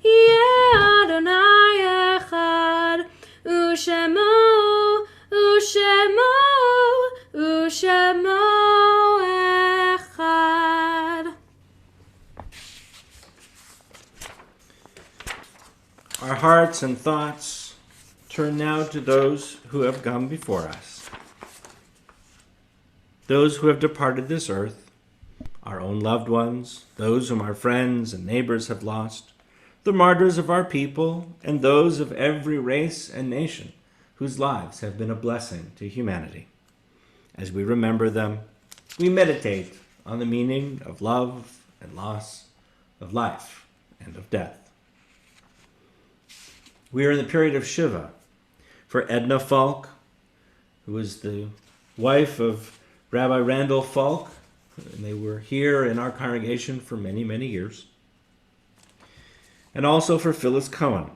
yeh Adonai echad, u'shemo echad. Our hearts and thoughts turn now to those who have gone before us, those who have departed this earth, our own loved ones, those whom our friends and neighbors have lost, the martyrs of our people, and those of every race and nation whose lives have been a blessing to humanity. As we remember them, we meditate on the meaning of love and loss, of life and of death. We are in the period of Shiva for Edna Falk, who was the wife of Rabbi Randall Falk, and they were here in our congregation for many, many years. And also for Phyllis Cohen.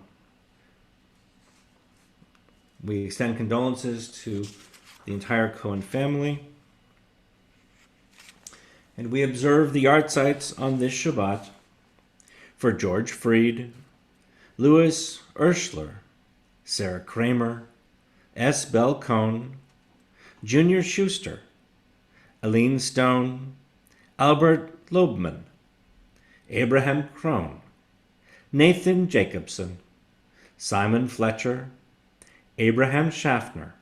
We extend condolences to the entire Cohen family. And we observe the art sites on this Shabbat for George Freed, Louis Urschler, Sarah Kramer, S. Bell Cohn, Junior Schuster, Aline Stone, Albert Lobman, Abraham Crone, Nathan Jacobson, Simon Fletcher, Abraham Schaffner,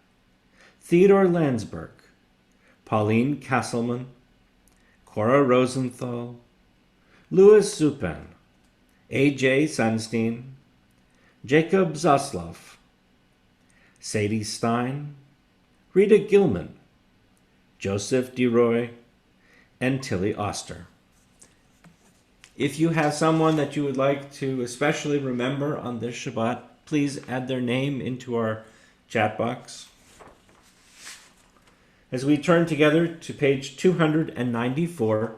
Theodore Landsberg, Pauline Castleman, Cora Rosenthal, Louis Zupan, A.J. Sunstein, Jacob Zaslav, Sadie Stein, Rita Gilman, Joseph DeRoy, and Tilly Oster. If you have someone that you would like to especially remember on this Shabbat, please add their name into our chat box. As we turn together to page 294,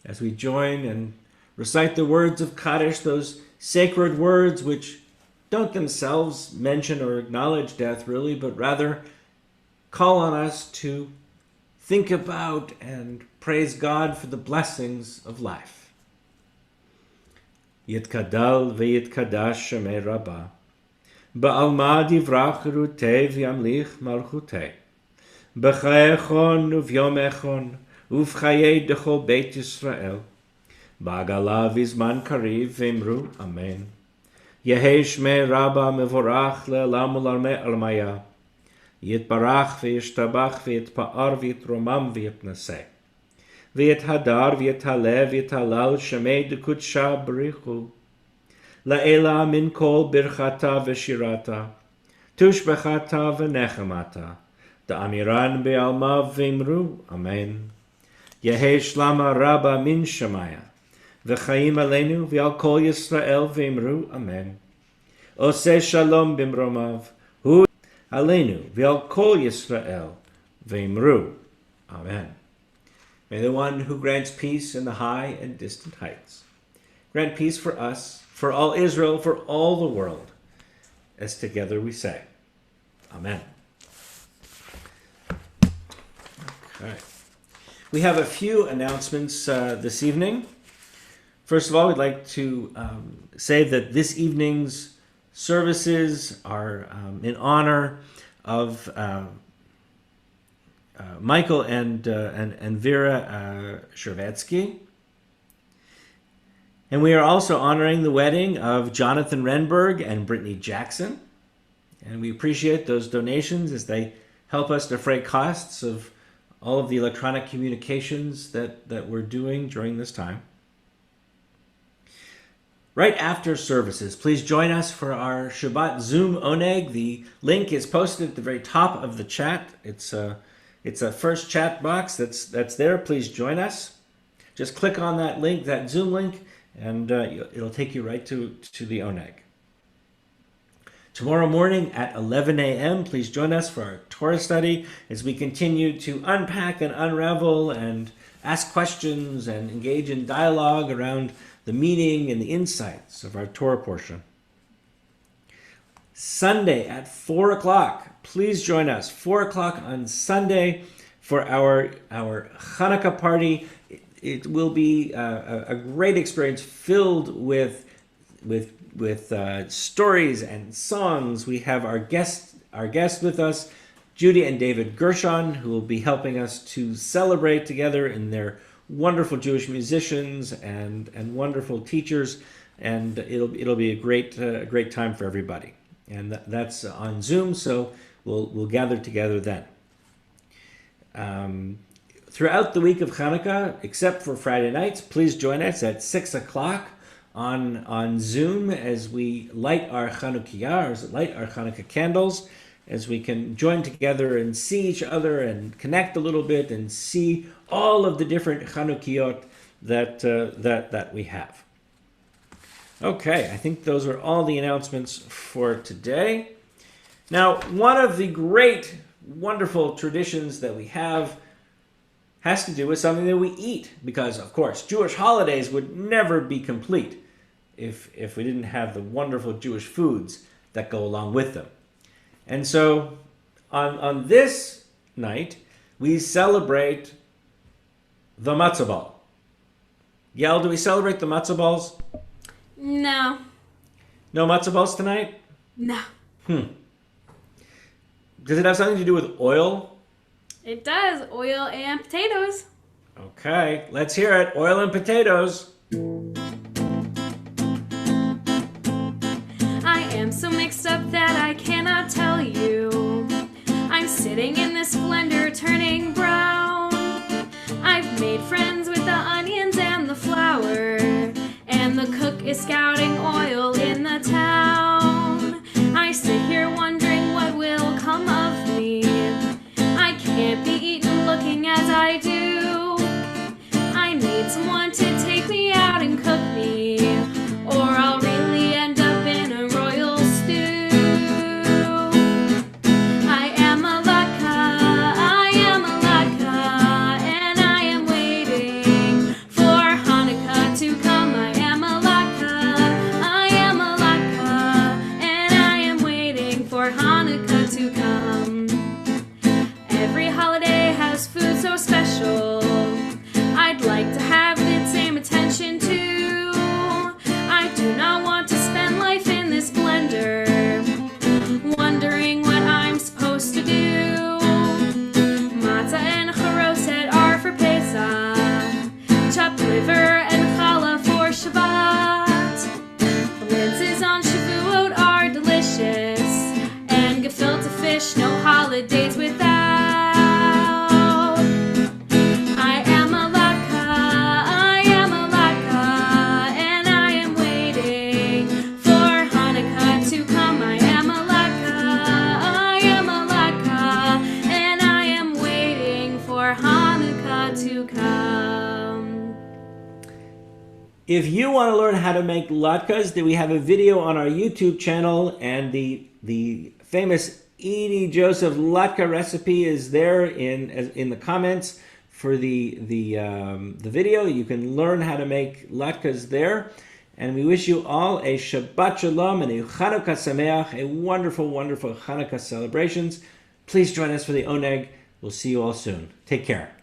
as we join and recite the words of Kaddish, those sacred words which don't themselves mention or acknowledge death really, but rather call on us to think about and praise God for the blessings of life. Yitkadal v'yitkadash shemei Rabbah, ba'alma divrach rutei v'yamlich malchutei, b'chaye echon uvyom echon, uvchaye dechol Beit Yisrael, ba'agala v'zman kariv v'imru amen. Yehei shmei Rabbah mevorach le'elam u'larmei almaya, yitbarach v'yishtabach v'yitpa'ar v'yitromam v'yitnaseh. V'yithadar v'yithaleh v'yithalal shemei dekudsha b'richu. La'ela min kol birchata v'shirata, tushbechata v'nechamata, da'amiran be'alma v'imru, amen. Yehei shlama rabba min shemaya, v'chaim aleinu v'al kol Yisrael v'imru amen. Oseh shalom bimromav hu aleinu v'al kol Yisrael v'imru amen. May the one who grants peace in the high and distant heights grant peace for us, for all Israel, for all the world, as together we say, amen. Okay. We have a few announcements this evening. First of all, we'd like to say that this evening's services are in honor of Michael and Vera Shervetsky. And we are also honoring the wedding of Jonathan Renberg and Brittany Jackson. And we appreciate those donations as they help us defray costs of all of the electronic communications that we're doing during this time. Right after services, please join us for our Shabbat Zoom Oneg. The link is posted at the very top of the chat. It's a first chat box that's there. Please join us. Just click on that link, that Zoom link, and it'll take you right to the Oneg. Tomorrow morning at 11 a.m., please join us for our Torah study as we continue to unpack and unravel and ask questions and engage in dialogue around the meaning and the insights of our Torah portion. Sunday at 4 o'clock, please join us, 4 o'clock on Sunday for our Hanukkah party. It will be a great experience filled with stories and songs. We have our guests with us, Judy and David Gershon, who will be helping us to celebrate together in their wonderful Jewish musicians and wonderful teachers, and it'll be a great time for everybody. And that's on Zoom, so we'll gather together then. Throughout the week of Hanukkah, except for Friday nights, please join us at 6 o'clock on Zoom as we light our Hanukkah candles, as we can join together and see each other and connect a little bit and see all of the different Chanukiot that we have. Okay, I think those are all the announcements for today. Now, one of the great, wonderful traditions that we have has to do with something that we eat, because, of course, Jewish holidays would never be complete if we didn't have the wonderful Jewish foods that go along with them. And so on this night, we celebrate the matzah ball. Yael, do we celebrate the matzah balls? No. No matzah balls tonight? No. Does it have something to do with oil? It does. Oil and potatoes. Okay, let's hear it. Oil and potatoes. I am so mixed up that I cannot tell you. I'm sitting in this blender turning brown. I've made friends with the onions and the flour, and the cook is scouting oil in the town. I sit here wondering what will come of me. I can't be eaten looking as I do. I need someone to take me out and cook me, or I'll really end up in a royal stew. If you want to learn how to make latkes, then we have a video on our YouTube channel, and the famous Edie Joseph latke recipe is there in the comments for the video. You can learn how to make latkes there. And we wish you all a Shabbat Shalom and a Chanukah Sameach, a wonderful, wonderful Chanukah celebrations. Please join us for the Oneg. We'll see you all soon. Take care.